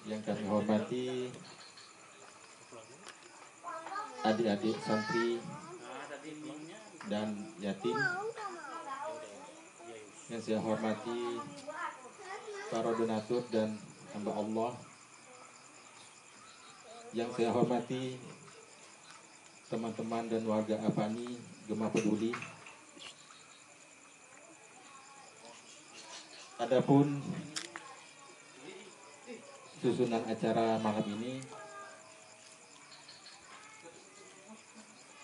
Yang kami hormati adik-adik santri dan yatim. Yang saya hormati para donatur dan hamba Allah. Yang saya hormati teman-teman dan warga Apani Gema Peduli. Adapun susunan acara malam ini,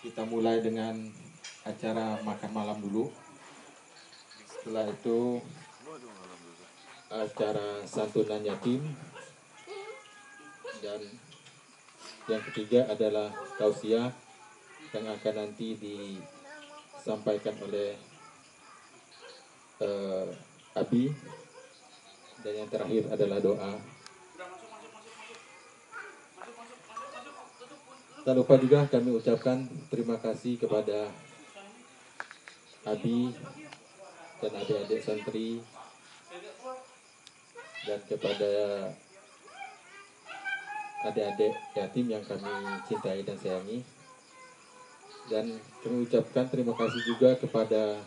kita mulai dengan acara makan malam dulu. Setelah itu acara santunan yatim, dan yang ketiga adalah tausiah yang akan nanti disampaikan oleh Abi, dan yang terakhir adalah doa. Tak lupa juga kami ucapkan terima kasih kepada Abi dan adik-adik santri dan kepada adik-adik yatim yang kami cintai dan sayangi. Dan kami ucapkan terima kasih juga kepada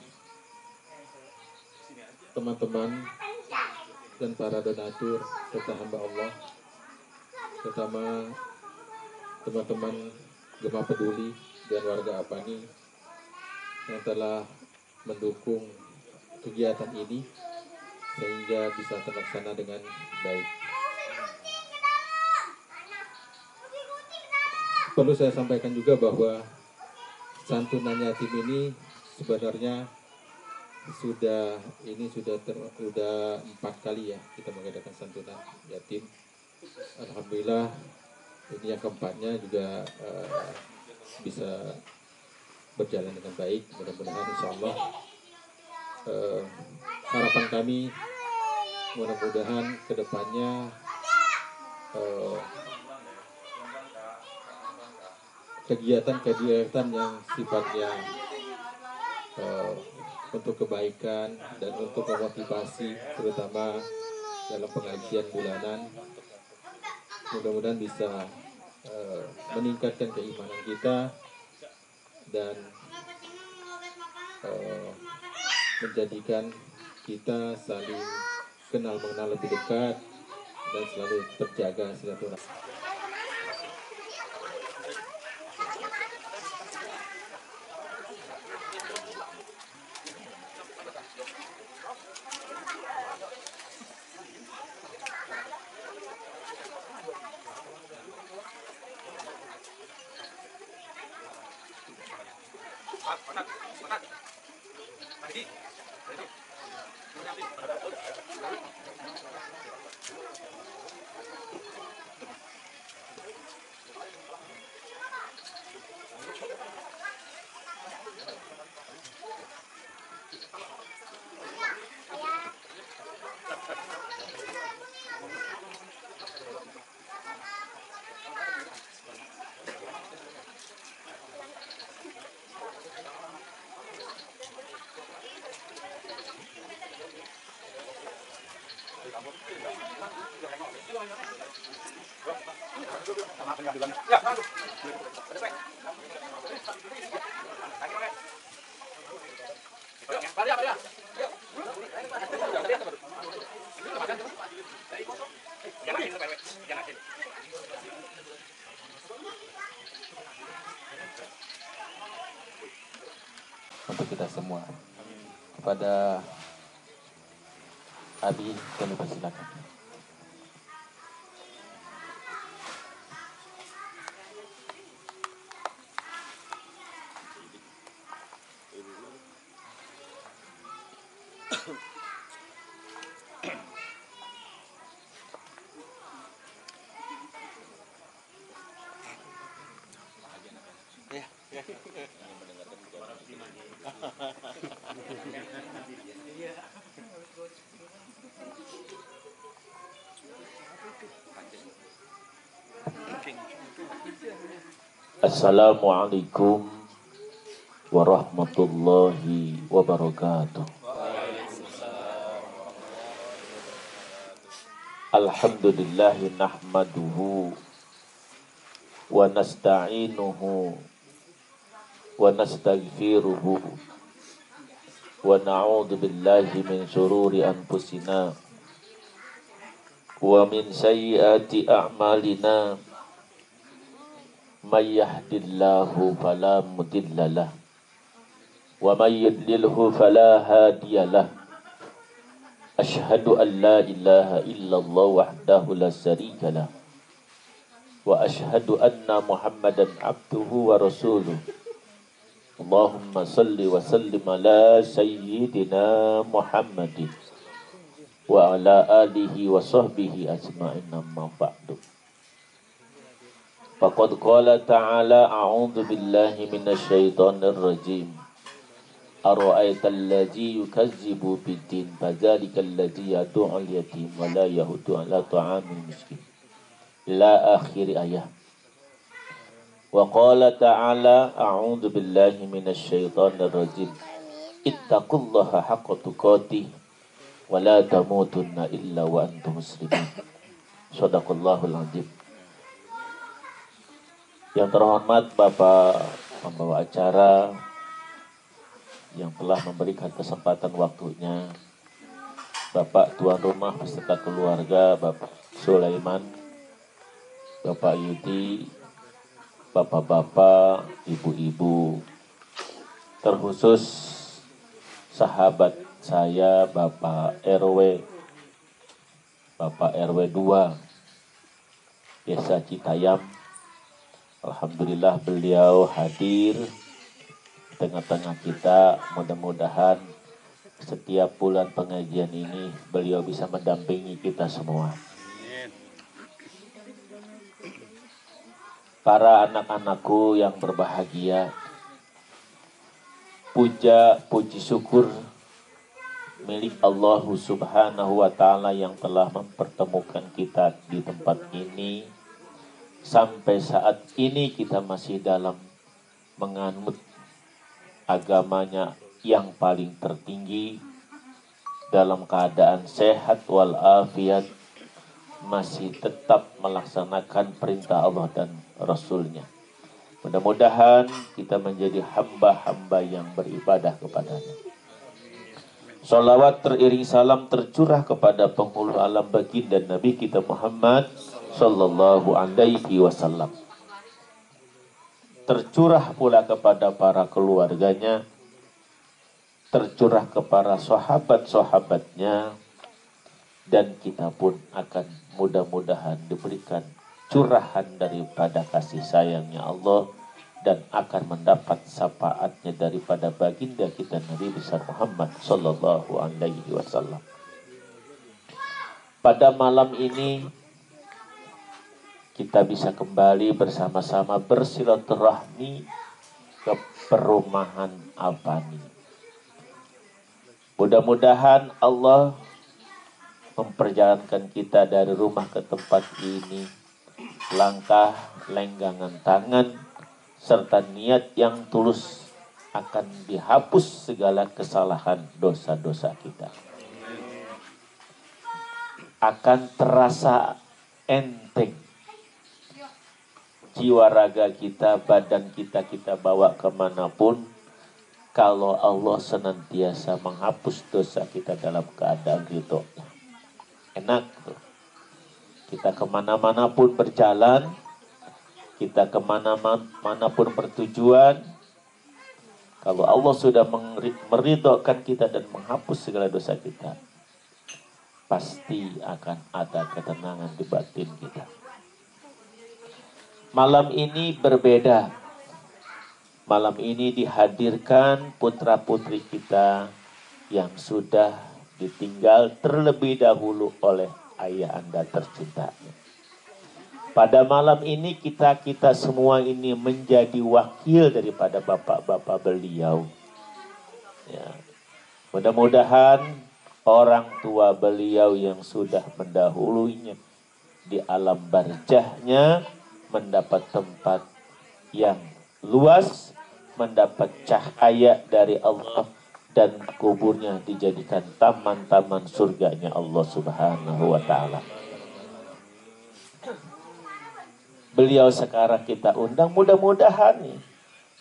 teman-teman dan para donatur serta hamba Allah, terutama teman-teman Gema Peduli dan warga Apani yang telah mendukung kegiatan ini sehingga bisa terlaksana dengan baik. Perlu saya sampaikan juga bahwa santunan yatim ini sebenarnya sudah 4 kali ya kita mengadakan santunan yatim. Alhamdulillah ini yang keempatnya juga bisa berjalan dengan baik. Mudah-mudahan insya Allah harapan kami mudah-mudahan kedepannya kegiatan-kegiatan yang sifatnya untuk kebaikan dan untuk memotivasi, terutama dalam pengajian bulanan, mudah-mudahan bisa meningkatkan keimanan kita dan menjadikan kita saling kenal mengenal lebih dekat dan selalu terjaga silaturahmi. Untuk kita semua. Kepada Abi, kami persilakan. Assalamualaikum warahmatullahi wabarakatuh. Alhamdulillah nahmaduhu wa nasta'inuhu wa nastaghfiruhu wa na'udzu billahi min syururi anfusina wa min sayyiati a'malina may yahdihillahu fala mudhillalah wa may yudlilhu fala hadiyalah. Asyhadu an la ilaha illallah wahdahu la syarikalah wa asyhadu anna Muhammadan abduhu wa rasuluh. Allahumma salli wa sallim ala sayyidina Muhammadin wa ala alihi wa sahbihi ajma'in, amma ba'du. Faqad qala ta'ala a'udzu billahi minasy syaithanir rajim. Ara'aita allazi yukazzibu bid-din fadzalika allazi yad'ul yatim wa la yahuddu 'ala ta'amil miskin. Ila akhir ayat. Wa qala ta'ala a'udzu billahi minasy syaithanir rajim. Ittaqullaha haqqa tuqatih wa la tamutunna illa wa antum muslimin. Shadaqallahul azim. Yang terhormat Bapak pembawa acara yang telah memberikan kesempatan waktunya, Bapak tuan rumah beserta keluarga, Bapak Sulaiman, Bapak Yudi, bapak-bapak, ibu-ibu, terkhusus sahabat saya Bapak RW 2 Desa Citayam. Alhamdulillah beliau hadir di tengah-tengah kita. Mudah-mudahan setiap bulan pengajian ini beliau bisa mendampingi kita semua. Para anak-anakku yang berbahagia, puji syukur milik Allah Subhanahu wa Ta'ala yang telah mempertemukan kita di tempat ini. Sampai saat ini kita masih dalam menganut agamanya yang paling tertinggi, dalam keadaan sehat walafiat, masih tetap melaksanakan perintah Allah dan Rasulnya. Mudah-mudahan kita menjadi hamba-hamba yang beribadah kepadanya. Salawat teriring salam tercurah kepada penghulu alam baginda Nabi kita Muhammad sallallahu alaihi wasallam. Tercurah pula kepada para keluarganya, tercurah kepada sahabat-sahabatnya, dan kita pun akan mudah-mudahan diberikan curahan daripada kasih sayangnya Allah dan akan mendapat syafaatnya daripada baginda kita Nabi besar Muhammad sallallahu alaihi wasallam. Pada malam ini kita bisa kembali bersama-sama bersilaturahmi ke perumahan Abani. Mudah-mudahan Allah memperjalankan kita dari rumah ke tempat ini, langkah, lenggangan tangan, serta niat yang tulus akan dihapus segala kesalahan dosa-dosa kita. Akan terasa enteng jiwa raga kita, badan kita bawa kemanapun, kalau Allah senantiasa menghapus dosa kita dalam keadaan ridho. Enak tuh. Kita kemana-mana pun berjalan, kita kemana-mana pun bertujuan, kalau Allah sudah meridhokan kita dan menghapus segala dosa kita, pasti akan ada ketenangan di batin kita. Malam ini berbeda. Malam ini dihadirkan putra-putri kita yang sudah ditinggal terlebih dahulu oleh ayah anda tercintanya. Pada malam ini kita semua ini menjadi wakil daripada bapak-bapak beliau. Ya. Mudah-mudahan orang tua beliau yang sudah mendahulunya di alam barzahnya mendapat tempat yang luas, mendapat cahaya dari Allah, dan kuburnya dijadikan taman-taman surganya Allah Subhanahu wa Ta'ala. Beliau sekarang kita undang, mudah-mudahan nih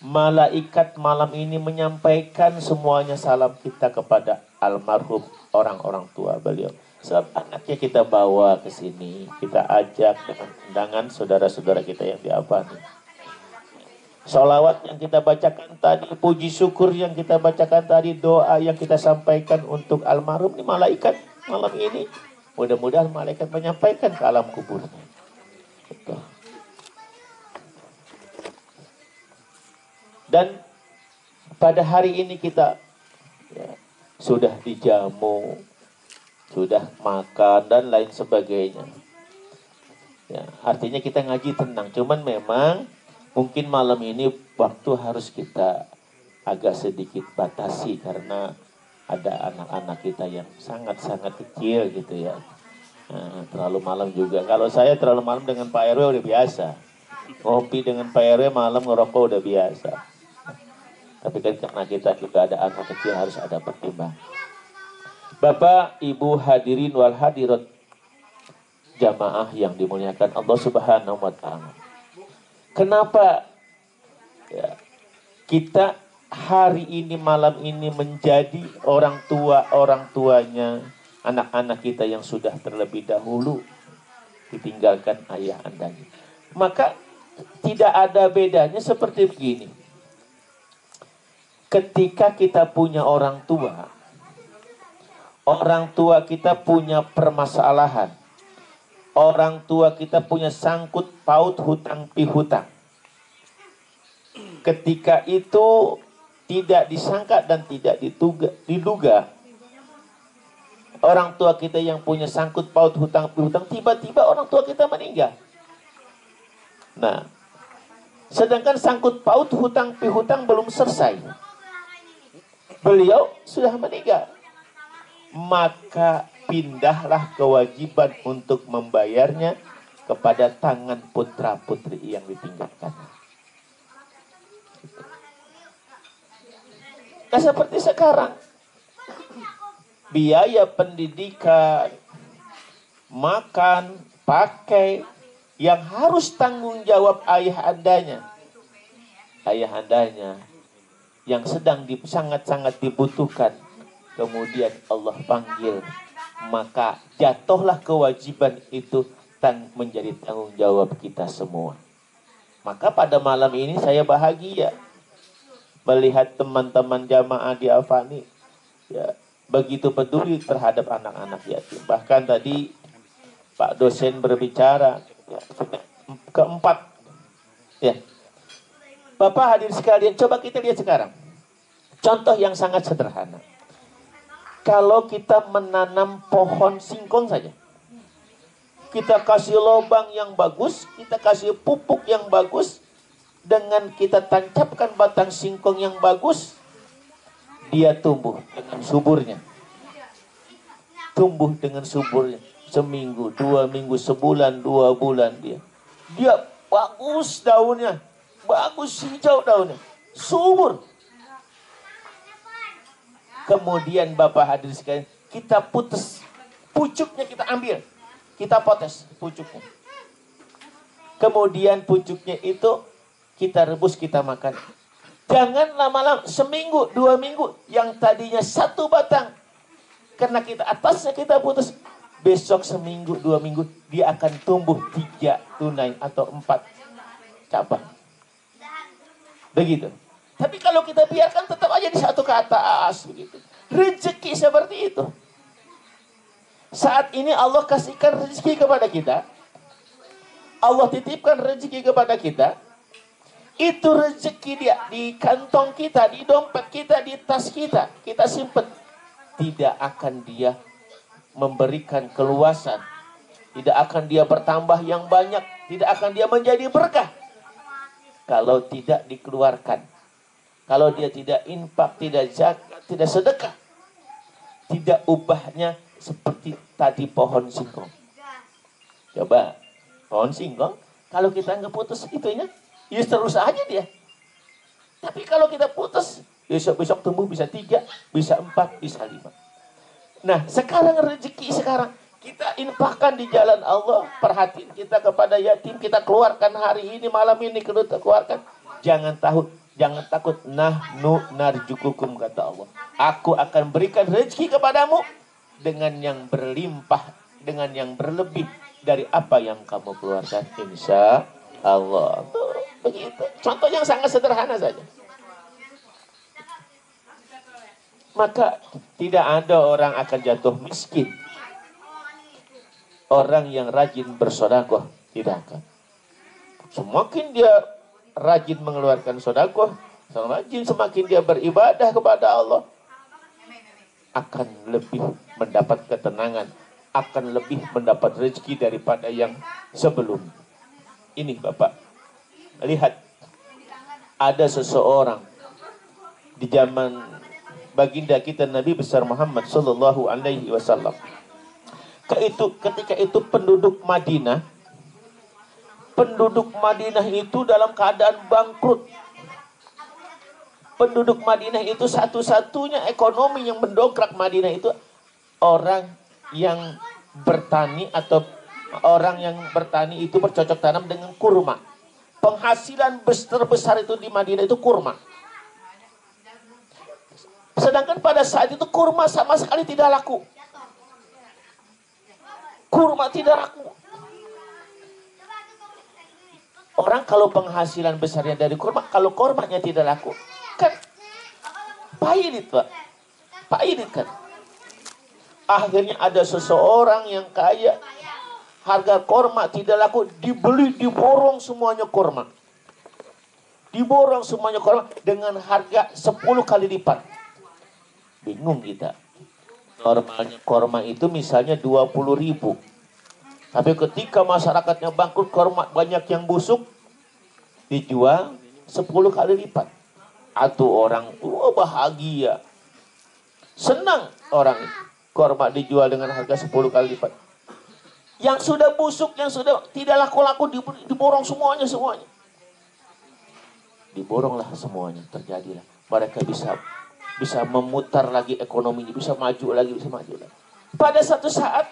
malaikat malam ini menyampaikan semuanya salam kita kepada almarhum orang-orang tua beliau. Sebab anaknya kita bawa ke sini, kita ajak dengan undangan saudara-saudara kita yang diafani. Salawat yang kita bacakan tadi, puji syukur yang kita bacakan tadi, doa yang kita sampaikan untuk almarhum ini malaikat malam ini. Mudah-mudahan malaikat menyampaikan ke alam kuburnya. Betul. Dan pada hari ini kita sudah dijamu, sudah makan dan lain sebagainya. Ya, artinya kita ngaji tenang. Cuman memang mungkin malam ini waktu harus kita agak sedikit batasi karena ada anak-anak kita yang sangat-sangat kecil gitu ya. Nah, terlalu malam juga. Kalau saya terlalu malam dengan Pak RW udah biasa. Ngopi dengan Pak RW malam ngerokok udah biasa. Tapi kan karena kita juga ada anak kecil harus ada pertimbangan. Bapak, Ibu hadirin wal hadirat jamaah yang dimuliakan Allah Subhanahu wa taala. Kenapa ya, kita hari ini malam ini menjadi orang tuanya anak-anak kita yang sudah terlebih dahulu ditinggalkan ayah andanya. Maka tidak ada bedanya seperti begini. Ketika kita punya orang tua kita punya permasalahan, orang tua kita punya sangkut paut hutang pihutang. Ketika itu tidak disangka dan tidak diduga, orang tua kita yang punya sangkut paut hutang pihutang, tiba-tiba orang tua kita meninggal. Nah, sedangkan sangkut paut hutang pihutang belum selesai. Beliau sudah meninggal. Maka pindahlah kewajiban untuk membayarnya kepada tangan putra-putri yang ditinggalkan. Nah, seperti sekarang, biaya pendidikan, makan, pakai, yang harus tanggung jawab ayah andanya yang sedang sangat-sangat dibutuhkan, kemudian Allah panggil, maka jatuhlah kewajiban itu menjadi tanggung jawab kita semua. Maka pada malam ini saya bahagia melihat teman-teman jamaah di Afani ya, begitu peduli terhadap anak-anak yatim. Bahkan tadi Pak dosen berbicara ya, keempat ya. Bapak hadir sekalian, coba kita lihat sekarang. Contoh yang sangat sederhana. Kalau kita menanam pohon singkong saja. Kita kasih lubang yang bagus, kita kasih pupuk yang bagus, dengan kita tancapkan batang singkong yang bagus, dia tumbuh dengan suburnya. Tumbuh dengan suburnya. Seminggu, 2 minggu, sebulan, 2 bulan dia bagus daunnya. Bagus hijau daunnya, subur. Kemudian Bapak hadir sekalian, kita putus pucuknya, kita ambil, kita potes pucuknya. Kemudian pucuknya itu kita rebus, kita makan. Jangan lama-lama, seminggu, 2 minggu, yang tadinya 1 batang, karena kita atasnya kita putus, besok seminggu, 2 minggu, dia akan tumbuh 3 tunai atau 4 cabang. Begitu. Tapi kalau kita biarkan tetap aja di satu ke atas begitu. Rezeki seperti itu. Saat ini Allah kasihkan rezeki kepada kita. Allah titipkan rezeki kepada kita. Itu rezeki dia di kantong kita, di dompet kita, di tas kita. Kita simpan. Tidak akan dia memberikan keluasan. Tidak akan dia bertambah yang banyak. Tidak akan dia menjadi berkah kalau tidak dikeluarkan. Kalau dia tidak infak, tidak zakat, tidak sedekah, tidak ubahnya seperti tadi pohon singkong. Coba pohon singkong, kalau kita nggak putus itunya, ya terus aja dia. Tapi kalau kita putus, besok-besok tumbuh bisa 3, bisa 4, bisa 5. Nah, sekarang rezeki sekarang Kita infakkan di jalan Allah, perhatian kita kepada yatim, kita keluarkan hari ini, malam ini kita keluarkan. Jangan takut, nahnu narjukukum, kata Allah. Aku akan berikan rezeki kepadamu dengan yang berlimpah, dengan yang berlebih dari apa yang kamu keluarkan, insya Allah. Tuh, begitu. Contoh yang sangat sederhana saja. Maka tidak ada orang akan jatuh miskin. Orang yang rajin bersedekah tidak akan. Semakin dia rajin mengeluarkan sedekah, semakin dia beribadah kepada Allah, akan lebih mendapat ketenangan, akan lebih mendapat rezeki daripada yang sebelum. Ini Bapak, lihat, ada seseorang di zaman baginda kita Nabi besar Muhammad sallallahu alaihi wasallam. Ketika itu penduduk Madinah itu dalam keadaan bangkrut. Penduduk Madinah itu satu-satunya ekonomi yang mendongkrak Madinah itu orang yang bertani, atau orang yang bertani itu bercocok tanam dengan kurma. Penghasilan terbesar itu di Madinah itu kurma. Sedangkan pada saat itu kurma sama sekali tidak laku. Kurma tidak laku. Orang kalau penghasilan besarnya dari kurma, kalau kurmanya tidak laku, kan pahit, Pak. Pahit kan. Akhirnya ada seseorang yang kaya, harga kurma tidak laku, diborong semuanya kurma. Diborong semuanya kurma dengan harga 10 kali lipat. Bingung kita. Normalnya kurma itu misalnya 20.000. Tapi ketika masyarakatnya bangkrut, kurma banyak yang busuk, dijual 10 kali lipat. Atau orang tua bahagia, senang orang itu. Kurma dijual dengan harga 10 kali lipat. Yang sudah busuk, yang sudah tidak laku-laku, diborong semuanya. Diboronglah semuanya, terjadilah. Mereka bisa memutar lagi ekonominya, bisa maju lagi. Pada satu saat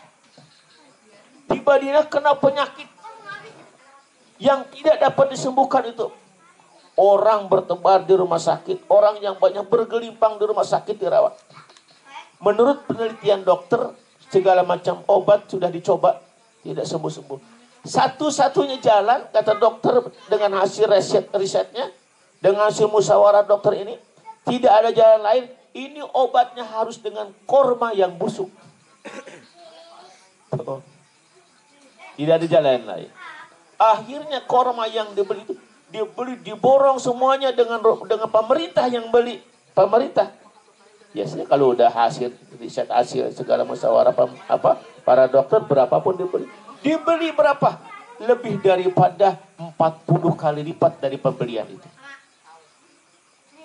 di Madinah kena penyakit yang tidak dapat disembuhkan itu. Orang bertebar di rumah sakit, orang yang banyak bergelimpang di rumah sakit dirawat. Menurut penelitian dokter, segala macam obat sudah dicoba, tidak sembuh-sembuh. Satu-satunya jalan, kata dokter, dengan hasil risetnya, dengan hasil musyawarah dokter ini, tidak ada jalan lain. Ini obatnya harus dengan kurma yang busuk. Tidak ada jalan lain. Akhirnya kurma yang dibeli itu diborong semuanya dengan pemerintah yang beli. Pemerintah. Biasanya kalau udah hasil riset, hasil segala musyawarah para dokter, berapapun dibeli. Dibeli berapa? Lebih daripada 40 kali lipat dari pembelian itu.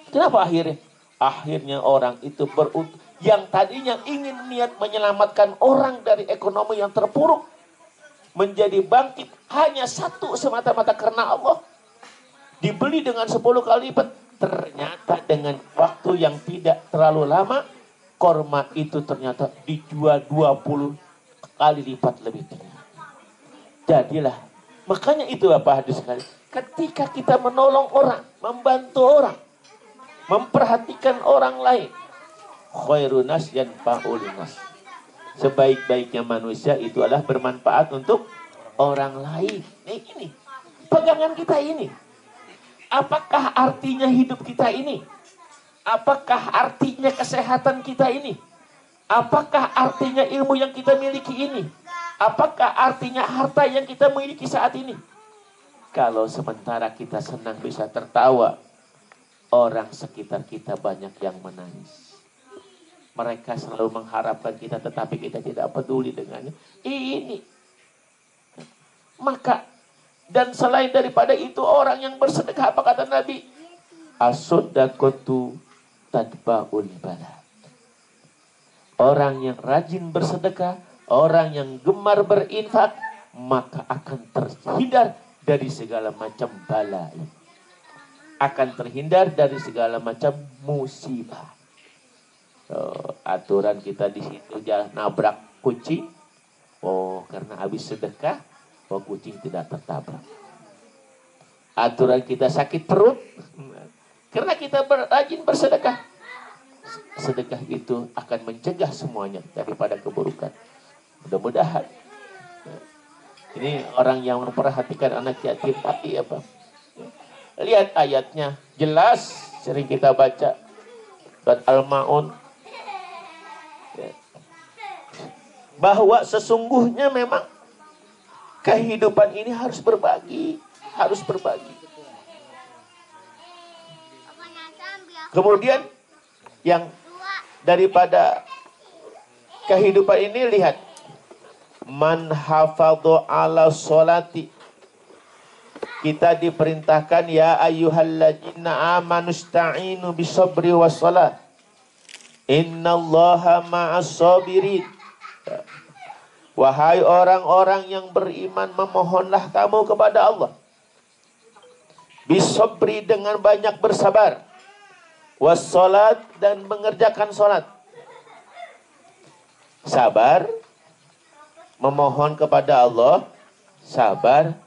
Kenapa akhirnya? Akhirnya orang itu yang tadinya ingin niat menyelamatkan orang dari ekonomi yang terpuruk, menjadi bangkit hanya satu semata-mata karena Allah. Dibeli dengan 10 kali lipat. Ternyata dengan waktu yang tidak terlalu lama, kurma itu ternyata dijual 20 kali lipat lebih tinggi. Jadilah. Makanya itu Bapak hadis sekali. Ketika kita menolong orang, membantu orang, memperhatikan orang lain, khairunas yanfa'ulinas. Sebaik-baiknya manusia itu adalah bermanfaat untuk orang lain. Ini pegangan kita ini. Apakah artinya hidup kita ini? Apakah artinya kesehatan kita ini? Apakah artinya ilmu yang kita miliki ini? Apakah artinya harta yang kita miliki saat ini? Kalau sementara kita senang bisa tertawa, orang sekitar kita banyak yang menangis. Mereka selalu mengharapkan kita, tetapi kita tidak peduli dengannya. Ini. Maka, dan selain daripada itu, orang yang bersedekah, apa kata Nabi? As-sodakotu tadba'ul bala. Orang yang rajin bersedekah, orang yang gemar berinfak, maka akan terhindar dari segala macam bala. Akan terhindar dari segala macam musibah. Aturan kita di situ jangan nabrak kucing, Oh, karena habis sedekah, oh kucing tidak tertabrak. Aturan kita sakit perut, karena kita rajin bersedekah. Sedekah itu akan mencegah semuanya daripada keburukan. Mudah-mudahan. Ini orang yang memperhatikan anak yatim, tapi apa? Lihat ayatnya, jelas sering kita baca. Surat Al-Ma'un. Bahwa sesungguhnya memang kehidupan ini harus berbagi. Harus berbagi. Kemudian yang daripada kehidupan ini, lihat. Man hafadhu ala sholati. Kita diperintahkan, ya ayyuhalladzina amanu ista'inu bisabri wassalat. Innallaha ma'as sabirin. Wahai orang-orang yang beriman, memohonlah kamu kepada Allah. Bisabri, dengan banyak bersabar. Wassalat, dan mengerjakan salat. Sabar, memohon kepada Allah, sabar,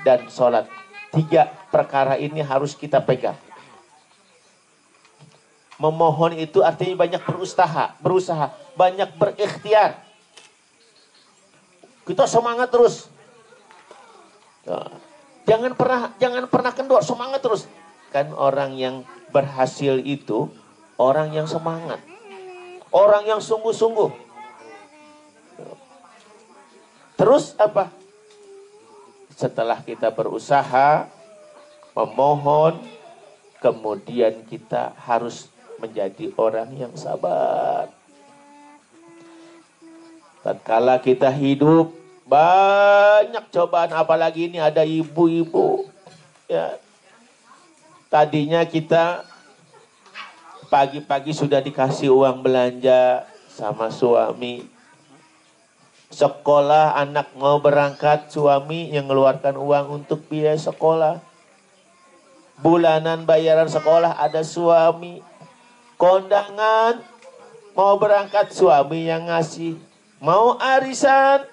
dan salat. 3 perkara ini harus kita pegang. Memohon itu artinya banyak berusaha, banyak berikhtiar. Kita semangat terus. Jangan pernah kendor, semangat terus. Kan orang yang berhasil itu orang yang semangat, orang yang sungguh-sungguh. Terus apa? Setelah kita berusaha, memohon, kemudian kita harus menjadi orang yang sabar. Tatkala kita hidup, banyak cobaan, apalagi ini ada ibu-ibu. Ya. Tadinya kita pagi-pagi sudah dikasih uang belanja sama suami. Sekolah, anak mau berangkat, suami yang mengeluarkan uang untuk biaya sekolah. Bulanan bayaran sekolah ada suami. Kondangan, mau berangkat, suami yang ngasih. Mau arisan,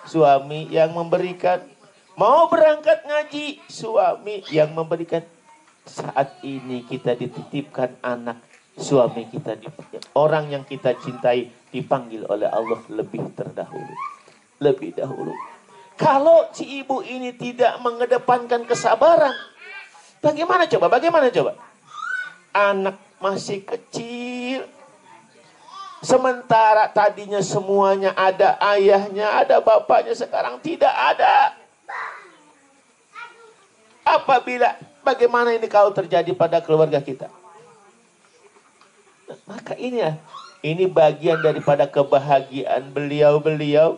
suami yang memberikan. Mau berangkat ngaji, suami yang memberikan. Saat ini kita dititipkan anak, suami kita, orang yang kita cintai, dipanggil oleh Allah lebih terdahulu. Lebih dahulu. Kalau si ibu ini tidak mengedepankan kesabaran, bagaimana coba? Bagaimana coba? Anak masih kecil. Sementara tadinya semuanya ada ayahnya, ada bapaknya, sekarang tidak ada. Bagaimana ini kalau terjadi pada keluarga kita? Nah, maka ini bagian daripada kebahagiaan beliau-beliau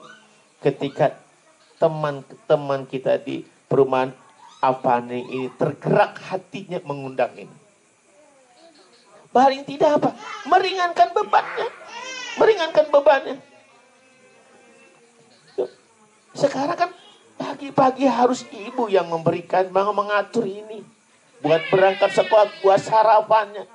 ketika teman-teman kita di perumahan Avani ini tergerak hatinya mengundang ini. Paling tidak apa? Meringankan bebannya. Meringankan bebannya. Sekarang kan pagi-pagi harus ibu yang memberikan, mengatur ini. Buat berangkat sekolah, buat sarapannya.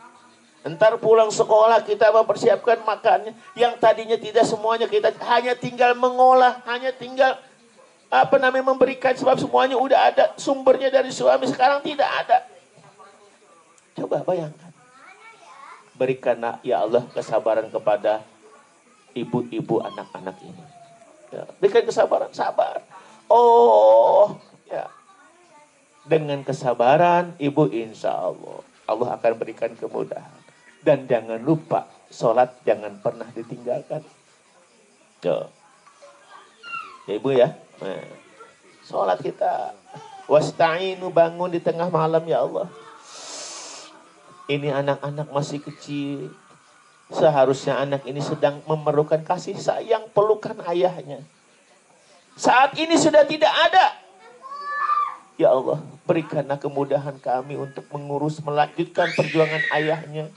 Entar pulang sekolah kita mempersiapkan makannya. Yang tadinya tidak semuanya, kita hanya tinggal mengolah, hanya tinggal memberikan, sebab semuanya udah ada sumbernya dari suami. Sekarang tidak ada. Coba bayangkan. Berikanlah ya Allah kesabaran kepada ibu-ibu anak-anak ini. Ya, berikan kesabaran, sabar. Oh, ya. Dengan kesabaran, ibu, insya Allah akan berikan kemudahan. Dan jangan lupa, sholat jangan pernah ditinggalkan. Ya, ibu ya. Nah, sholat kita. Wasta'inu, bangun di tengah malam ya Allah. Ini anak-anak masih kecil. Seharusnya anak ini sedang memerlukan kasih sayang, pelukan ayahnya. Saat ini sudah tidak ada. Ya Allah, berikanlah kemudahan kami untuk mengurus, melanjutkan perjuangan ayahnya.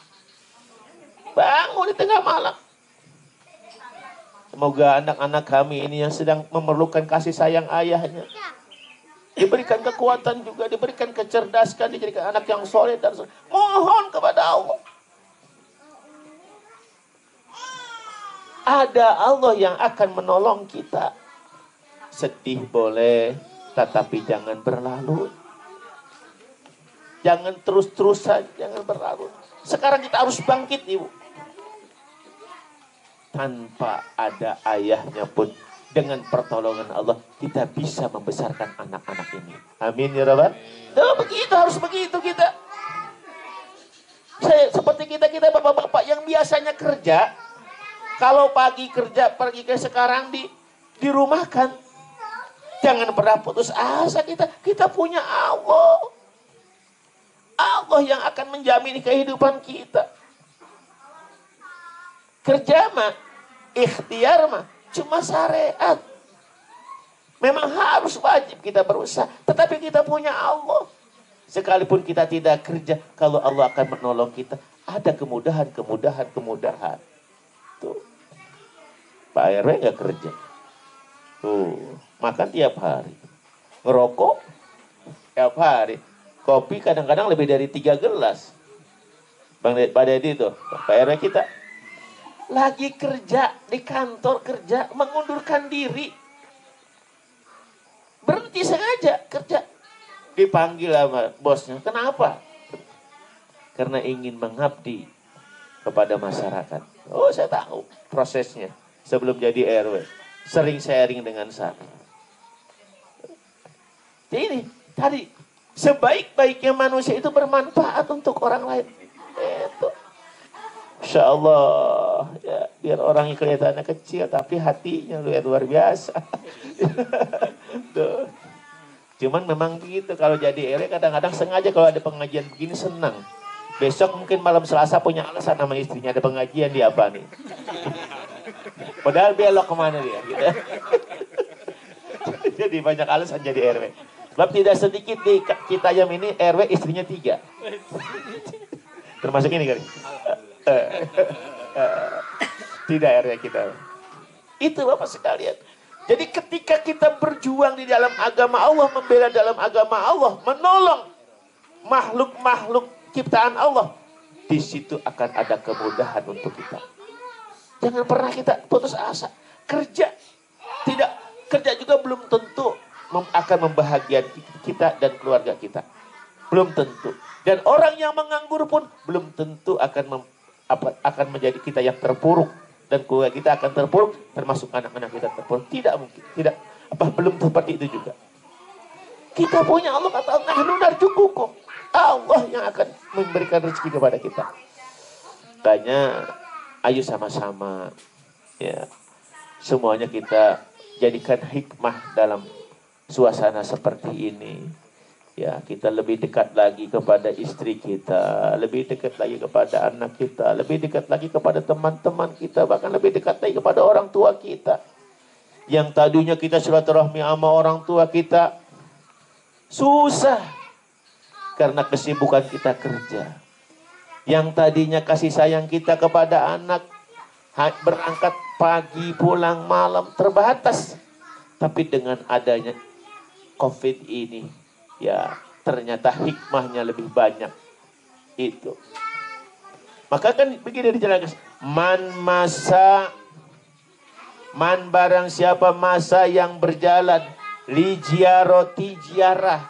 Bangun di tengah malam. Semoga anak-anak kami ini yang sedang memerlukan kasih sayang ayahnya diberikan kekuatan juga, diberikan kecerdasan, dijadikan anak yang soleh dan mohon kepada Allah. Ada Allah yang akan menolong kita. sedih boleh, tetapi jangan berlarut. Jangan terus-terusan, jangan berlarut. Sekarang kita harus bangkit, Ibu. Tanpa ada ayahnya pun, dengan pertolongan Allah, kita bisa membesarkan anak-anak ini. Amin ya Rabbal. Begitu, harus begitu kita. Seperti kita bapak-bapak yang biasanya kerja, kalau pagi kerja, pergi ke sekarang dirumahkan. Jangan pernah putus asa kita. Kita punya Allah. Allah yang akan menjamin kehidupan kita. Kerja mah, ikhtiar mah, cuma syariat. Memang harus wajib kita berusaha. Tetapi kita punya Allah. Sekalipun kita tidak kerja, kalau Allah akan menolong kita, ada kemudahan. Tuh. Pak RW nggak kerja. Tuh, makan tiap hari. Ngerokok tiap hari. Kopi kadang-kadang lebih dari 3 gelas. Bang Deddy itu, Pak RW kita. Lagi kerja, di kantor kerja, mengundurkan diri. Berhenti sengaja kerja. Dipanggil sama bosnya. Kenapa? Karena ingin mengabdi kepada masyarakat. Oh, saya tahu prosesnya. Sebelum jadi RW. Sering sharing dengan saya. Jadi ini, tadi. Sebaik-baiknya manusia itu bermanfaat untuk orang lain. Itu. Insya Allah. Ya, biar orangnya kelihatannya kecil. Tapi hatinya luar biasa. Tuh. Cuman memang begitu. Kalau jadi RW kadang-kadang sengaja kalau ada pengajian begini senang. Besok mungkin malam Selasa punya alasan sama istrinya. Ada pengajian di apa nih. Padahal belok kemana dia. Gitu. Jadi banyak alasan jadi RW. Sebab tidak sedikit di Citayam ini RW istrinya 3. Termasuk ini kali. Tidak RW kita. Itu Bapak sekalian. Jadi ketika kita berjuang di dalam agama Allah, membela dalam agama Allah, menolong makhluk-makhluk ciptaan Allah, di situ akan ada kemudahan untuk kita. Jangan pernah kita putus asa. Kerja juga belum tentu akan membahagiakan kita dan keluarga kita. Belum tentu. Dan orang yang menganggur pun belum tentu akan menjadi kita yang terpuruk. Dan keluarga kita akan terpuruk, termasuk anak-anak kita terpuruk. Tidak mungkin. Belum seperti itu juga. Kita punya Allah, kata nahnu narzuqukum. Allah yang akan memberikan rezeki kepada kita. Makanya ayo sama-sama ya. Semuanya kita jadikan hikmah dalam suasana seperti ini. Ya, kita lebih dekat lagi kepada istri kita, lebih dekat lagi kepada anak kita, lebih dekat lagi kepada teman-teman kita, bahkan lebih dekat lagi kepada orang tua kita. Yang tadinya kita silaturahmi sama orang tua kita susah karena kesibukan kita kerja. Yang tadinya kasih sayang kita kepada anak berangkat pagi pulang malam terbatas. Tapi dengan adanya COVID ini, ya ternyata hikmahnya lebih banyak. Itu. Maka kan begini dijelaskan. Man barang siapa masa yang berjalan. Li jiaroti jiarah.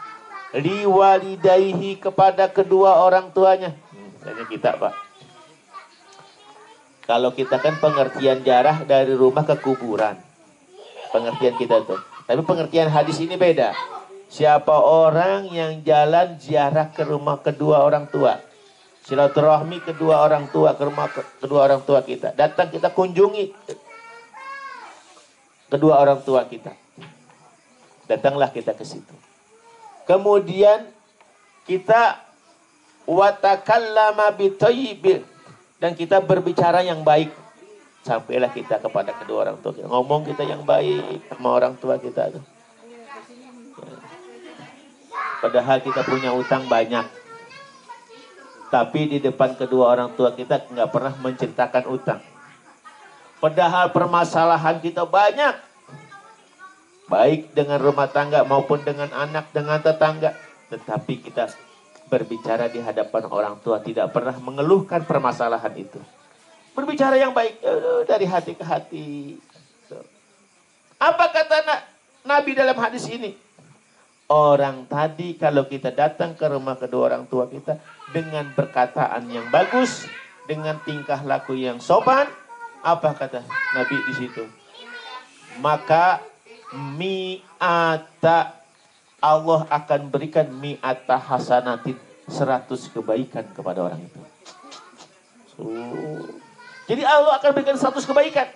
Li walidaihi kepada kedua orang tuanya. Hanya kita Pak. Kalau kita kan pengertian jarah dari rumah ke kuburan. Pengertian kita tuh. Tapi pengertian hadis ini beda. Siapa orang yang jalan ziarah ke rumah kedua orang tua. Silaturahmi kedua orang tua ke rumah kedua orang tua kita. Datang kita kunjungi kedua orang tua kita. Datanglah kita ke situ. Kemudian kita watakallama bitayyibil dan kita berbicara yang baik. Sampailah kita kepada kedua orang tua kita. Ngomong kita yang baik sama orang tua kita tuh. Padahal kita punya utang banyak. Tapi di depan kedua orang tua kita nggak pernah menceritakan utang. Padahal permasalahan kita banyak. Baik dengan rumah tangga maupun dengan anak, dengan tetangga. Tetapi kita berbicara di hadapan orang tua tidak pernah mengeluhkan permasalahan itu. Berbicara yang baik dari hati ke hati. Apa kata Nabi dalam hadis ini. Orang tadi kalau kita datang ke rumah kedua orang tua kita dengan perkataan yang bagus, dengan tingkah laku yang sopan, apa kata Nabi di situ? Maka mi'ata, Allah akan berikan mi'ata hasanatin, 100 kebaikan kepada orang itu. Jadi Allah akan berikan 100 kebaikan.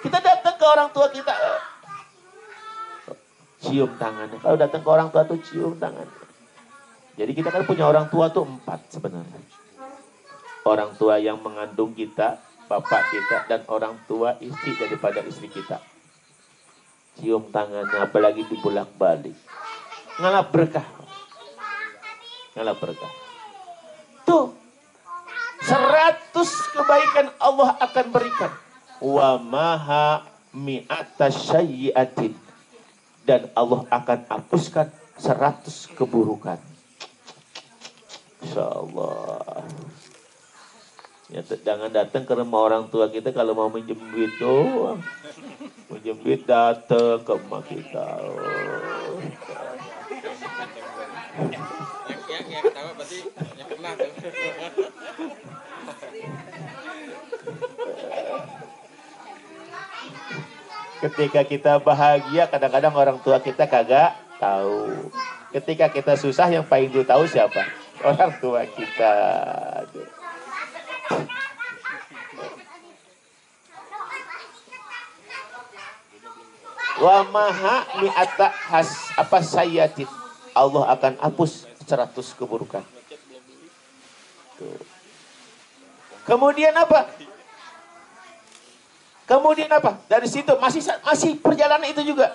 Kita datang ke orang tua kita, cium tangannya. Kalau datang ke orang tua tuh cium tangannya. Jadi kita kan punya orang tua tuh 4 sebenarnya. Orang tua yang mengandung kita, bapak kita, dan orang tua istri daripada istri kita. Cium tangannya, apalagi dibulak-balik. Ngalap berkah. Ngalap berkah. Tuh, 100 kebaikan Allah akan berikan. Wa maha mi'ata syayyi'atin. Dan Allah akan hapuskan 100 keburukan. Insyaallah. Ya, jangan datang ke rumah orang tua kita kalau mau minjem duit doang. Minjem duit datang ke rumah kita. Yang ketawa berarti yang pernah tuh. Ketika kita bahagia, kadang-kadang orang tua kita kagak tahu. Ketika kita susah, yang paling dulu tahu siapa? Orang tua kita. Wa maha mi'ata sayatin. Allah akan hapus 100 keburukan. Tuh. Kemudian apa? Kemudian apa? Dari situ masih perjalanan itu juga.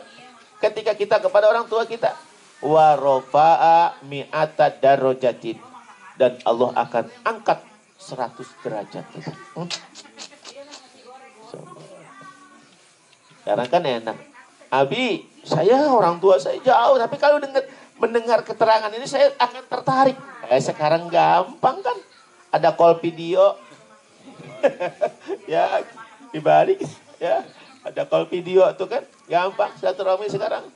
Ketika kita kepada orang tua kita, wa rafa'a mi'ata darajatin, dan Allah akan angkat 100 derajat kita. Sekarang kan enak. Abi, saya orang tua saya jauh, tapi kalau mendengar keterangan ini saya akan tertarik. Sekarang gampang kan? Ada call video. Ya, dibalik ya, ada call video tuh kan, gampang silaturahmi sekarang.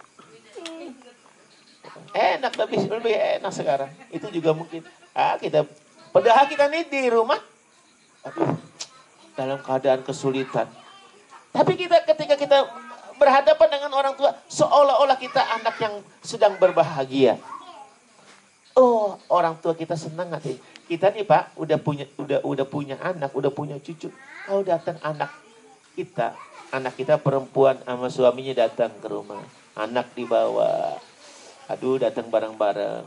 Enak, lebih enak sekarang. Itu juga mungkin. Kita padahal kita nih di rumah, dalam keadaan kesulitan. Tapi ketika kita berhadapan dengan orang tua, seolah-olah kita anak yang sedang berbahagia. Oh, orang tua kita senang hati. Kita nih Pak, udah punya anak, udah punya cucu. Kalau datang anak kita perempuan sama suaminya datang ke rumah. Anak dibawa. Aduh, datang bareng-bareng.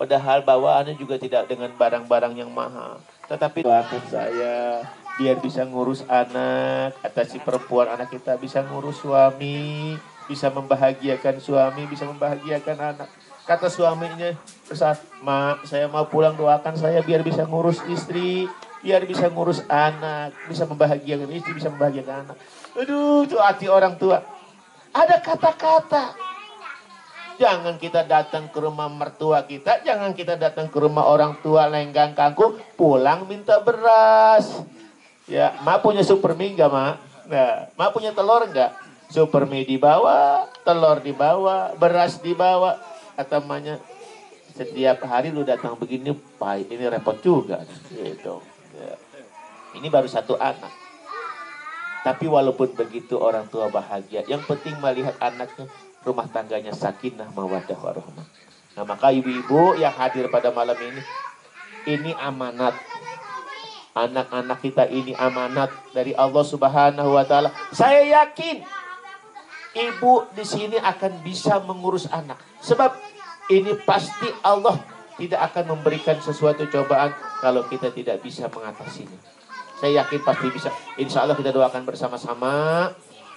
Padahal bawaannya juga tidak dengan barang-barang yang mahal. Tetapi doakan saya, biar bisa ngurus anak. Kata si perempuan, anak kita bisa ngurus suami, bisa membahagiakan suami, bisa membahagiakan anak. Kata suaminya, saat Mak, saya mau pulang, doakan saya biar bisa ngurus istri, biar bisa ngurus anak, bisa membahagiakan istri, bisa membahagiakan anak. Aduh, itu hati orang tua. Ada kata-kata. Jangan kita datang ke rumah mertua kita, jangan kita datang ke rumah orang tua lenggang kangkung, pulang minta beras. Ya, Mak punya supermie enggak, Mak? Nah, Mak punya telur enggak? Supermie dibawa, telur dibawa, beras dibawa. Kata emaknya, setiap hari lu datang begini, Pak, ini repot juga. Gitu. Ya. Ini baru 1 anak. Tapi walaupun begitu orang tua bahagia. Yang penting melihat anaknya, rumah tangganya sakinah, mawaddah, warahmah. Nah, maka ibu-ibu yang hadir pada malam ini amanat. Anak-anak kita ini amanat dari Allah Subhanahu wa taala. Saya yakin ibu di sini akan bisa mengurus anak. Sebab ini pasti Allah tidak akan memberikan sesuatu cobaan kalau kita tidak bisa mengatasinya. Saya yakin pasti bisa. Insya Allah kita doakan bersama-sama.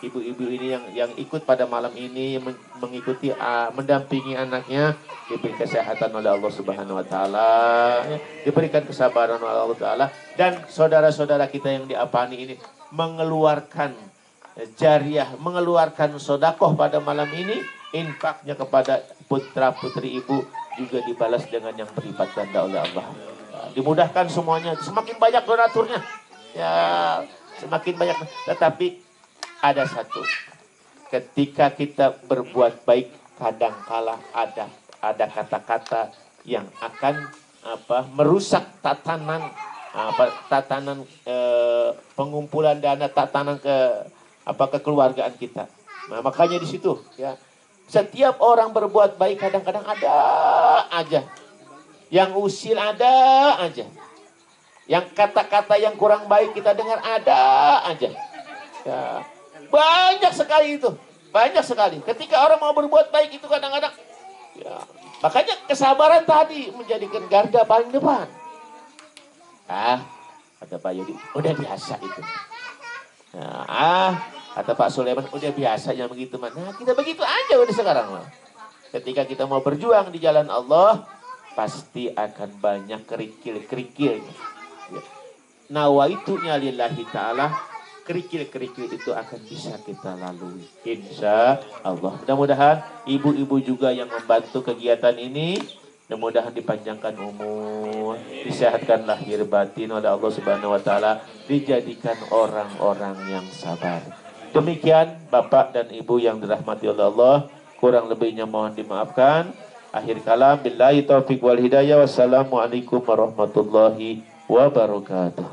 Ibu-ibu ini yang ikut pada malam ini mengikuti, mendampingi anaknya, diberi kesehatan oleh Allah Subhanahu wa taala, diberikan kesabaran oleh Allah taala, dan saudara-saudara kita yang diapani ini mengeluarkan jariah, mengeluarkan sedekah pada malam ini, infaknya kepada putra-putri ibu juga dibalas dengan yang berlipat ganda oleh Allah. Dimudahkan semuanya, semakin banyak donaturnya. Ya, semakin banyak, tetapi ada satu. ketika kita berbuat baik, kadangkala ada kata-kata yang akan merusak tatanan pengumpulan dana, tatanan kekeluargaan kita. Nah, makanya di situ ya, setiap orang berbuat baik kadang-kadang ada aja yang usil, ada aja yang kata-kata yang kurang baik kita dengar, ada aja ya. Banyak sekali itu, banyak sekali. Ketika orang mau berbuat baik itu kadang-kadang ya, makanya kesabaran tadi menjadikan garda paling depan. Kata Pak Yudi, udah biasa itu. Kata Pak Sulaiman, udah biasa yang begitu mah. Nah, kita begitu aja udah sekarang mah. Ketika kita mau berjuang di jalan Allah, pasti akan banyak kerikil-kerikilnya. Ya. Nawaitunya lillahi ta'ala, kerikil-kerikil itu akan bisa kita lalui, insya Allah. Mudah-mudahan ibu-ibu juga yang membantu kegiatan ini, mudah-mudahan dipanjangkan umur, disehatkan lahir batin oleh Allah Subhanahu wa taala, dijadikan orang-orang yang sabar. Demikian Bapak dan Ibu yang dirahmati oleh Allah, kurang lebihnya mohon dimaafkan. Akhir kalam, billahi taufiq wal hidayah. Wassalamualaikum warahmatullahi wabarakatuh.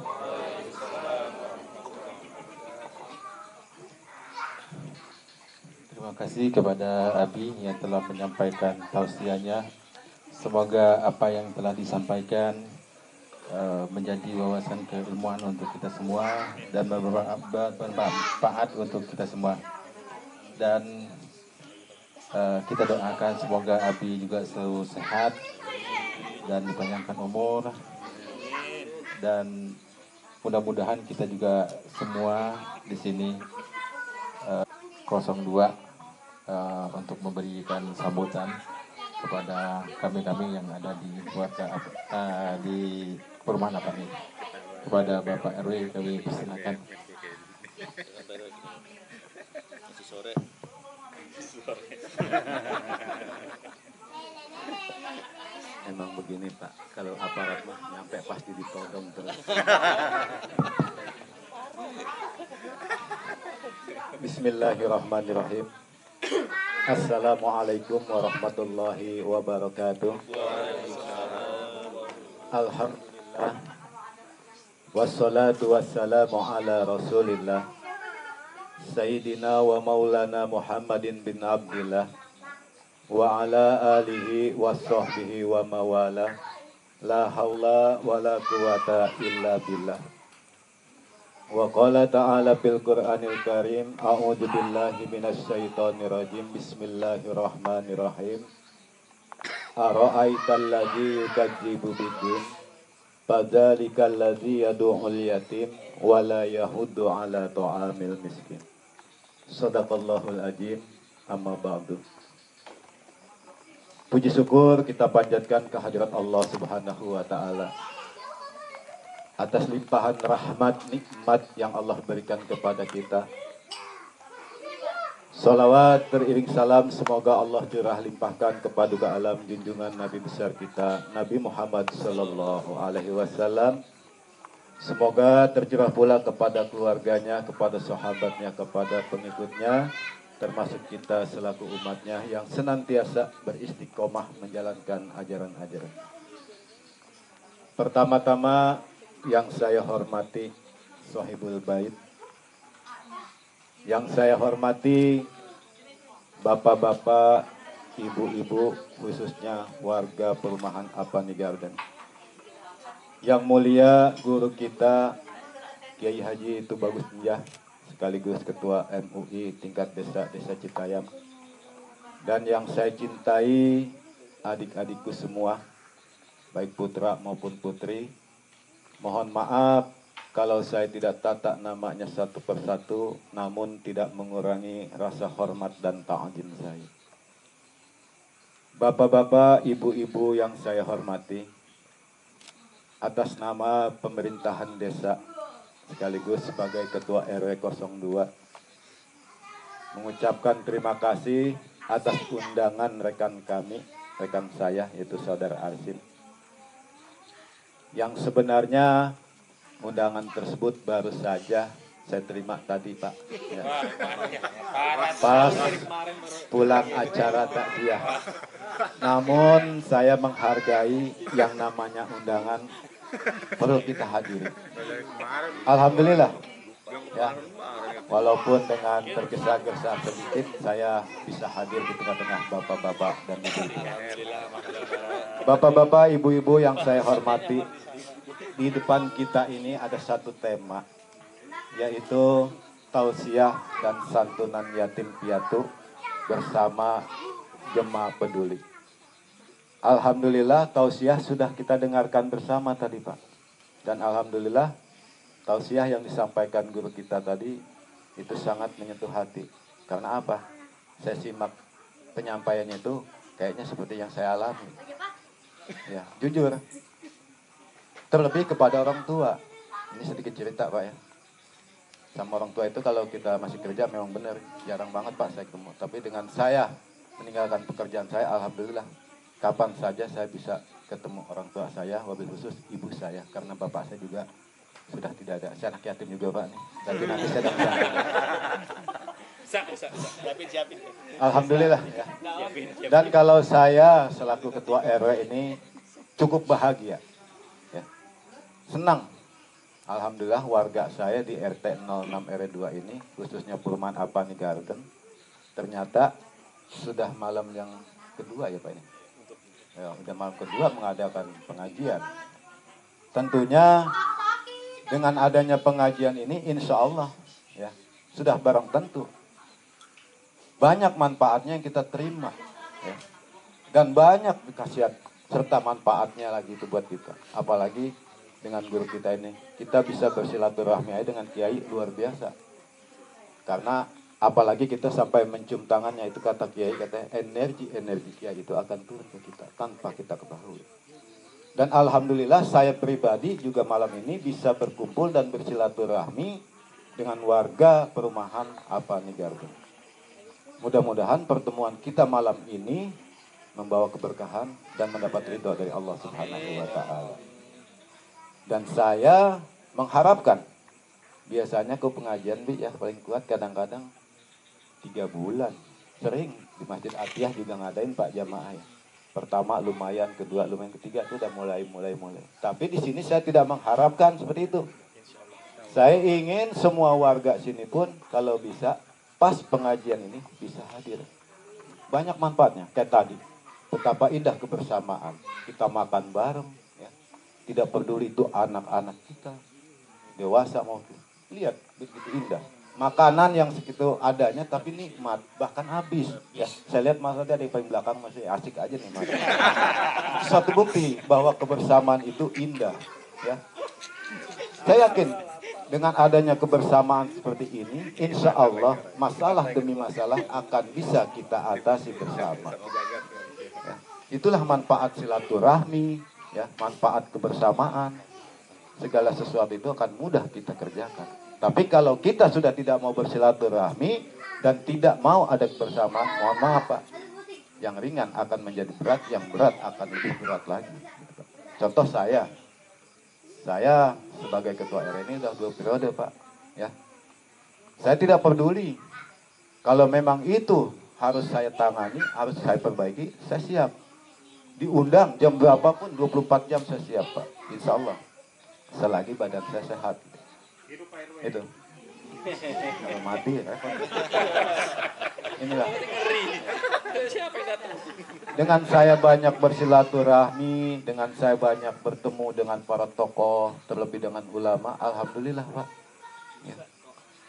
Terima kasih kepada Abi yang telah menyampaikan tausiahnya. Semoga apa yang telah disampaikan menjadi wawasan keilmuan untuk kita semua dan bermanfaat untuk kita semua. Dan kita doakan semoga Abi juga selalu sehat dan dipanjangkan umur, dan mudah-mudahan kita juga semua di sini 02 untuk memberikan sambutan kepada kami-kami yang ada di keluarga di perumahan apa ini. Kepada Bapak RW kami persilakan. Emang begini Pak, kalau aparat mah nyampe pasti ditodong terus. Bismillahirrahmanirrahim. Assalamualaikum warahmatullahi wabarakatuh. Alhamdulillah. Wassalatu wassalamu ala rasulillah Sayyidina wa maulana Muhammadin bin Abdillah wa ala alihi wa sahbihi wa mawala. La hawla wa la quwata illa billah. Wa qala ta'ala fil Qur'anil Karim, a'udzu billahi minasy syaithanir rajim. Bismillahirrahmanirrahim. Ara'aital ladzi yukadzibu biddin, fadzalikal ladzi yad'ul yatim wa la yahuddu 'ala ta'amil miskin. Shadaqallahul azim. Amma ba'du. Puji syukur kita panjatkan kehadirat Allah Subhanahu wa taala atas limpahan rahmat nikmat yang Allah berikan kepada kita. Salawat teriring salam semoga Allah curah limpahkan kepada alam junjungan Nabi besar kita Nabi Muhammad sallallahu alaihi wasallam. Semoga tercurah pula kepada keluarganya, kepada sahabatnya, kepada pengikutnya, termasuk kita selaku umatnya yang senantiasa beristiqomah menjalankan ajaran-ajaran. Pertama-tama yang saya hormati Sohibul Bait, yang saya hormati bapak-bapak, ibu-ibu, khususnya warga perumahan Apani Garden. Yang mulia guru kita Kiai Haji Tubagus Njah, sekaligus Ketua MUI tingkat desa Citayam. Dan yang saya cintai adik-adikku semua, baik putra maupun putri. Mohon maaf kalau saya tidak tata namanya satu persatu, namun tidak mengurangi rasa hormat dan ta'zim saya. Bapak-bapak, ibu-ibu yang saya hormati, atas nama pemerintahan desa sekaligus sebagai Ketua RW 02, mengucapkan terima kasih atas undangan rekan saya yaitu Saudara Arsim. Yang sebenarnya undangan tersebut baru saja saya terima tadi Pak. Ya. Parah. Pas pulang acara takziah. Namun saya menghargai yang namanya undangan perlu kita hadiri. Alhamdulillah. Ya. Walaupun dengan tergesa-gesa sedikit saya bisa hadir di tengah-tengah bapak-bapak dan ibu-ibu. Bapak-bapak, ibu-ibu yang saya hormati, di depan kita ini ada satu tema, yaitu tausiah dan santunan yatim piatu bersama Gema Peduli. Alhamdulillah tausiah sudah kita dengarkan bersama tadi Pak. Dan alhamdulillah tausiah yang disampaikan guru kita tadi itu sangat menyentuh hati. Karena apa? Saya simak penyampaiannya itu kayaknya seperti yang saya alami. Ya, jujur. Terlebih kepada orang tua. Ini sedikit cerita Pak ya. Sama orang tua itu kalau kita masih kerja memang benar. Jarang banget Pak saya ketemu. Tapi dengan saya meninggalkan pekerjaan saya, alhamdulillah. Kapan saja saya bisa ketemu orang tua saya, wabil khusus ibu saya. Karena bapak saya juga sudah tidak ada. Saya anak yatim juga Pak nih. Tapi nanti saya dapat. Alhamdulillah ya. Dan kalau saya selaku ketua RW ini cukup bahagia. Ya. Senang. Alhamdulillah warga saya di RT 06 RW 2 ini, khususnya Perumahan Apani Garden, ternyata sudah malam yang kedua ya Pak ini. Ya, sudah malam kedua mengadakan pengajian. Tentunya dengan adanya pengajian ini insya Allah ya, sudah barang tentu banyak manfaatnya yang kita terima ya. Dan banyak khasiat serta manfaatnya lagi itu buat kita. Apalagi dengan guru kita ini, kita bisa bersilaturahmi dengan kiai luar biasa. Karena apalagi kita sampai mencium tangannya, itu kata kiai, katanya energi kiai itu akan turun ke kita tanpa kita ketahui. Dan alhamdulillah saya pribadi juga malam ini bisa berkumpul dan bersilaturahmi dengan warga perumahan Apani Garden. Mudah-mudahan pertemuan kita malam ini membawa keberkahan dan mendapat ridho dari Allah Subhanahu wa Ta'ala. Dan saya mengharapkan, biasanya ke pengajian Bi ya paling kuat kadang-kadang 3 bulan. Sering di Masjid Atiyah juga ngadain Pak jamaah ya. Pertama lumayan, kedua lumayan, ketiga itu udah mulai. Tapi di sini saya tidak mengharapkan seperti itu. Saya ingin semua warga sini pun kalau bisa pas pengajian ini bisa hadir. Banyak manfaatnya kayak tadi. Betapa indah kebersamaan. Kita makan bareng ya. Tidak peduli itu anak-anak kita, dewasa maupun. Lihat begitu indah. Makanan yang segitu adanya tapi nikmat, bahkan habis ya. Saya lihat Mas Adi di paling belakang masih asik aja nih Mas. Suatu bukti bahwa kebersamaan itu indah ya. Saya yakin dengan adanya kebersamaan seperti ini, insya Allah masalah demi masalah akan bisa kita atasi bersama ya. Itulah manfaat silaturahmi ya, manfaat kebersamaan. Segala sesuatu itu akan mudah kita kerjakan. Tapi kalau kita sudah tidak mau bersilaturahmi dan tidak mau ada kebersamaan, mohon maaf Pak, yang ringan akan menjadi berat, yang berat akan lebih berat lagi. Contoh saya sebagai ketua RW ini sudah 2 periode Pak. Ya, saya tidak peduli kalau memang itu harus saya tangani, harus saya perbaiki, saya siap. Diundang jam berapapun, 24 jam saya siap Pak, insya Allah. Selagi badan saya sehat. Itu kalau mati ya inilah dengan saya banyak bersilaturahmi, dengan saya banyak bertemu dengan para tokoh, terlebih dengan ulama, alhamdulillah Pak ya.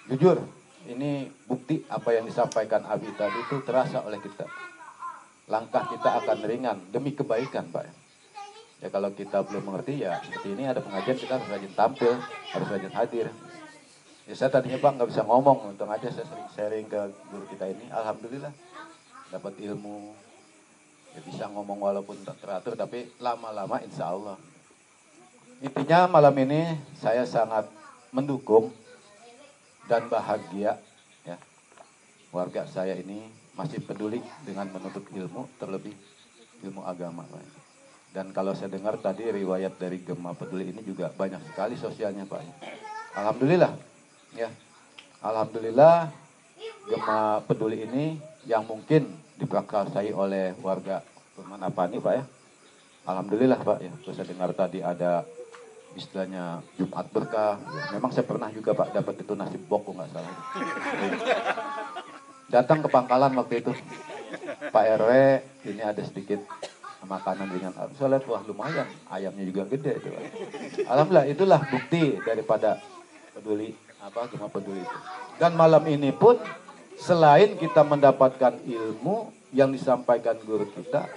Jujur ini bukti apa yang disampaikan Abi tadi itu terasa oleh kita. Langkah kita akan ringan demi kebaikan Pak ya. Kalau kita belum mengerti ya seperti ini ada pengajian, kita harus rajin tampil, harus rajin hadir. Ya saya tadinya Pak nggak bisa ngomong, untung aja saya sering sharing ke guru kita ini, alhamdulillah dapat ilmu, ya bisa ngomong walaupun tak teratur, tapi lama-lama insya Allah. Intinya malam ini saya sangat mendukung dan bahagia ya, warga saya ini masih peduli dengan menuntut ilmu, terlebih ilmu agama Pak. Dan kalau saya dengar tadi riwayat dari Gema Peduli ini juga banyak sekali sosialnya Pak. Alhamdulillah Ya, alhamdulillah Gema Peduli ini yang mungkin diprakarsai oleh warga Perumahan Apani Pak ya. Alhamdulillah Pak ya. Terus saya dengar tadi ada istilahnya Jumat berkah. Ya, memang saya pernah juga Pak dapat itu nasi bok nggak salah. Datang ke Pangkalan waktu itu, Pak RW ini ada sedikit makanan ringan. Saya lihat wah lumayan, ayamnya juga gede itu. Pak. Alhamdulillah itulah bukti daripada peduli Gema Peduli itu. Dan malam ini pun selain kita mendapatkan ilmu yang disampaikan guru kita,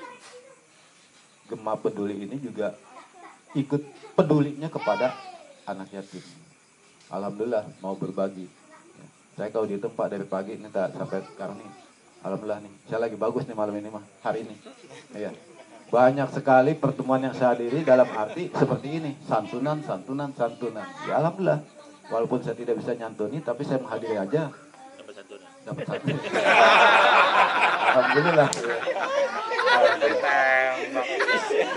Gema Peduli ini juga ikut pedulinya kepada anak yatim. Alhamdulillah mau berbagi. Saya kalau dihitung Pak dari pagi ini sampai sekarang nih, alhamdulillah nih, saya lagi bagus nih malam ini mah, hari ini. Iya. Banyak sekali pertemuan yang saya hadiri dalam arti seperti ini, santunan. Ya alhamdulillah. Walaupun saya tidak bisa nyantuni, tapi saya menghadiri aja. Dapat santunan. Alhamdulillah.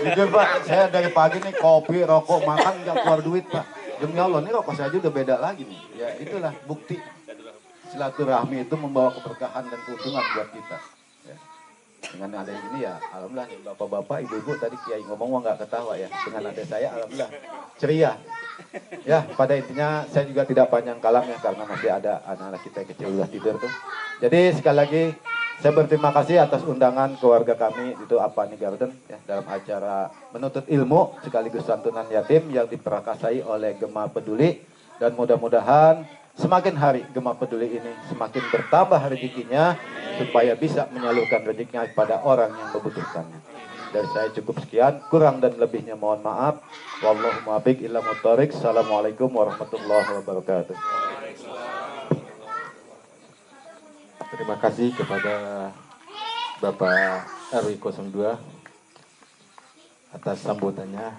Jujur Pak, saya dari pagi nih kopi, rokok, makan nggak keluar duit Pak. Demi Allah, ini rokok saya juga beda lagi nih. Ya itulah bukti silaturahmi itu membawa keberkahan dan keuntungan buat kita. Ya. Dengan ada yang ini ya, alhamdulillah nih bapak-bapak, ibu-ibu tadi Kiai ngomong nggak ketawa ya. Dengan ada saya, alhamdulillah ceria. Ya, pada intinya saya juga tidak panjang kalam ya karena masih ada anak-anak kita yang kecil udah tidur tuh. Jadi sekali lagi saya berterima kasih atas undangan keluarga kami itu Apani Garden ya dalam acara menuntut ilmu sekaligus santunan yatim yang diperakasai oleh Gema Peduli dan mudah-mudahan semakin hari Gema Peduli ini semakin bertambah rezekinya supaya bisa menyalurkan rezekinya kepada orang yang membutuhkannya. Dari saya cukup sekian, kurang dan lebihnya mohon maaf. Wallahu muwaffiq ila muthoriq. Assalamualaikum warahmatullahi wabarakatuh. Terima kasih kepada Bapak RW 02 atas sambutannya.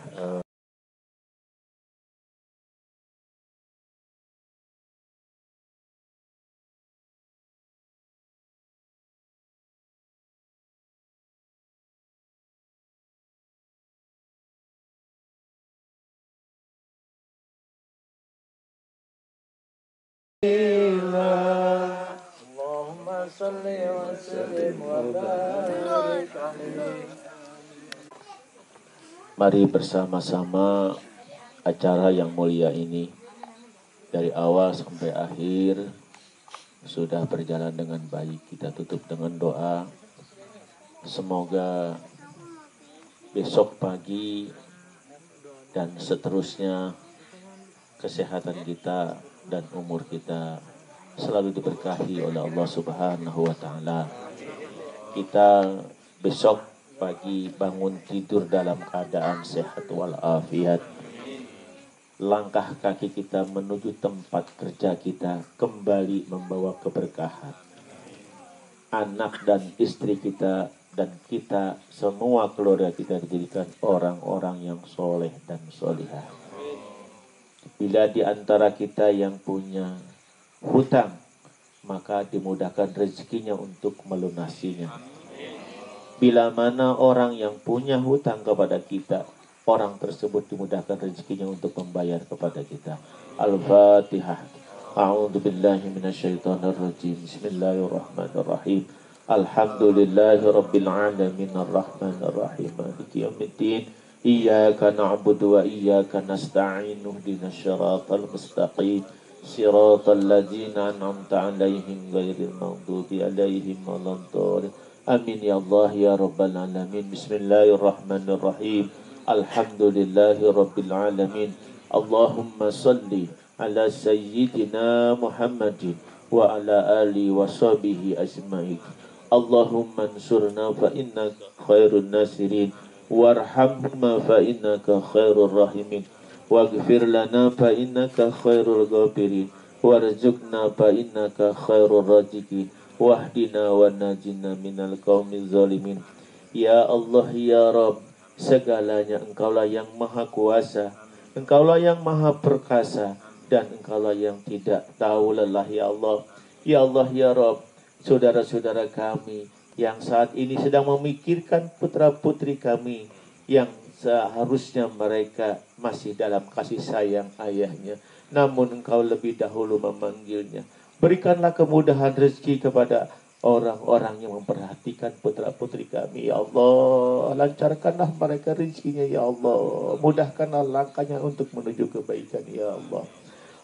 Mari bersama-sama acara yang mulia ini dari awal sampai akhir sudah berjalan dengan baik. Kita tutup dengan doa. Semoga besok pagi dan seterusnya kesehatan kita dan umur kita selalu diberkahi oleh Allah Subhanahu wa taala. Kita besok pagi bangun tidur dalam keadaan sehat walafiat. Langkah kaki kita menuju tempat kerja kita kembali membawa keberkahan. Anak dan istri kita dan kita semua keluarga kita dijadikan orang-orang yang soleh dan solihah. Bila di antara kita yang punya hutang, maka dimudahkan rezekinya untuk melunasinya. Bila mana orang yang punya hutang kepada kita, orang tersebut dimudahkan rezekinya untuk membayar kepada kita. Al-Fatihah. A'udzu billahi minasyaitonir rajim. Bismillahirrahmanirrahim. Alhamdulillahirabbil alamin arrahmanir rahim maliki yaumiddin. Iyyaka na'budu wa iyyaka nasta'in. Ihdinas siratal mustaqim. Siratal ladzina an'amta 'alaihim ghairil maghdubi 'alaihim waladdallin. Amin ya Allah ya Rabbal Alamin. Bismillahirrahmanirrahim. Alhamdulillahi Rabbil Alamin. Allahumma salli ala Sayyidina Muhammadin wa ala ali wa sahbihi ajma'in. Allahumma ansurna fa innaka khairun nasirin. Warhamhuma fa innaka khairur rahimin. Waghfir lana fa innaka khairul ghafirin. Warzuqna fa innaka khairur raziqin. Wahdina wa najina minal qaumiz zalimin. Ya Allah ya Rabb, segalanya Engkaulah yang maha kuasa, Engkaulah yang maha perkasa, dan Engkaulah yang tidak tahu lelah ya Allah. Ya Allah ya Rabb, saudara-saudara kami yang saat ini sedang memikirkan putra-putri kami yang seharusnya mereka masih dalam kasih sayang ayahnya, namun Engkau lebih dahulu memanggilnya. Berikanlah kemudahan rezeki kepada orang-orang yang memperhatikan putra-putri kami, ya Allah. Lancarkanlah mereka rezekinya, ya Allah. Mudahkanlah langkahnya untuk menuju kebaikan, ya Allah.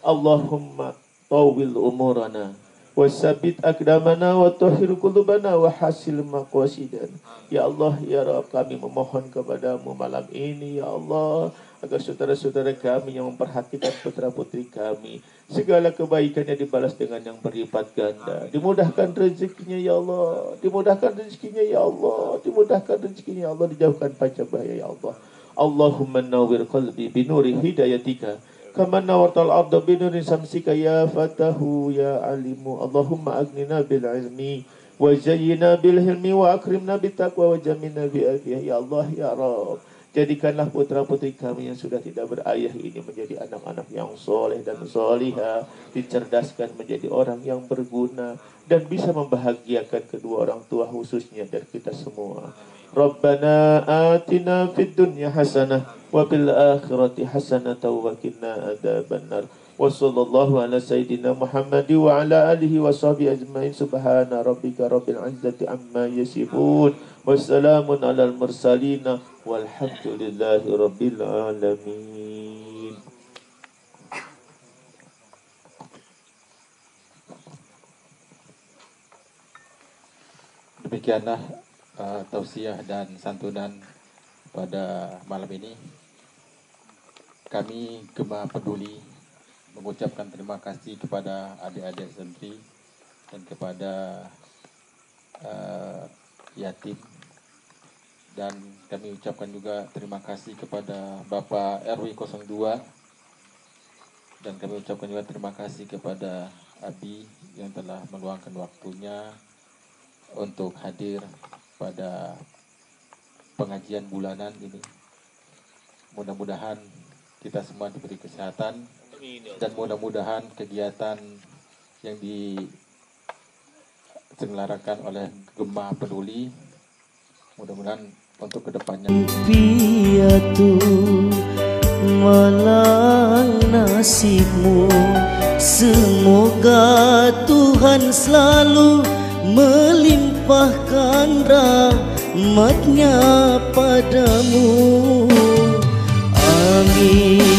Allahumma tawil umurana wasabit akdamana wa tahhir qulubana wa hasil maqasidana. Ya Allah, ya Rabb, kami memohon kepadamu malam ini, ya Allah, agar saudara-saudara kami yang memperhatikan putra-putri kami, segala kebaikannya dibalas dengan yang berlipat ganda. Dimudahkan rezekinya, ya Allah. Dimudahkan rezekinya, ya Allah. Dimudahkan rezekinya, ya Allah. Dijauhkan panca bahaya, ya Allah. Allahumma nawwir qalbi binuri hidayatika kama nawartal arda binuri samsika ya fatahu ya alimu. Allahumma agnina bil ilmi wa zayyina bil hilmi wa akrimna bit taqwa wa jamilna bi afiyah. Ya Allah, ya Rabb, jadikanlah putra-putri kami yang sudah tidak berayah ini menjadi anak-anak yang soleh dan solihah, dicerdaskan menjadi orang yang berguna dan bisa membahagiakan kedua orang tua khususnya dan kita semua. Rabbana atina fid dunya hasanah wa fil akhirati hasanah wa qina adzabannar. Wa sallallahu ala sayyidina Muhammad wa ala alihi wa sahbihi ajmain. Subhana rabbika rabbil izzati amma yasifun. Wassalamun alal mursalin walhamdulillahi rabbil alamin. Demikianlah tausiah dan santunan pada malam ini. Kami Gema Peduli mengucapkan terima kasih kepada adik-adik santri dan kepada yatim, dan kami ucapkan juga terima kasih kepada Bapak RW 02, dan kami ucapkan juga terima kasih kepada Abi yang telah meluangkan waktunya untuk hadir pada pengajian bulanan ini. Mudah-mudahan kita semua diberi kesehatan dan mudah-mudahan kegiatan yang diselenggarakan oleh Gema Peduli mudah-mudahan untuk kedepannya. Piatu malang nasibmu, semoga Tuhan selalu melimpahkan rahmatnya padamu. Amin.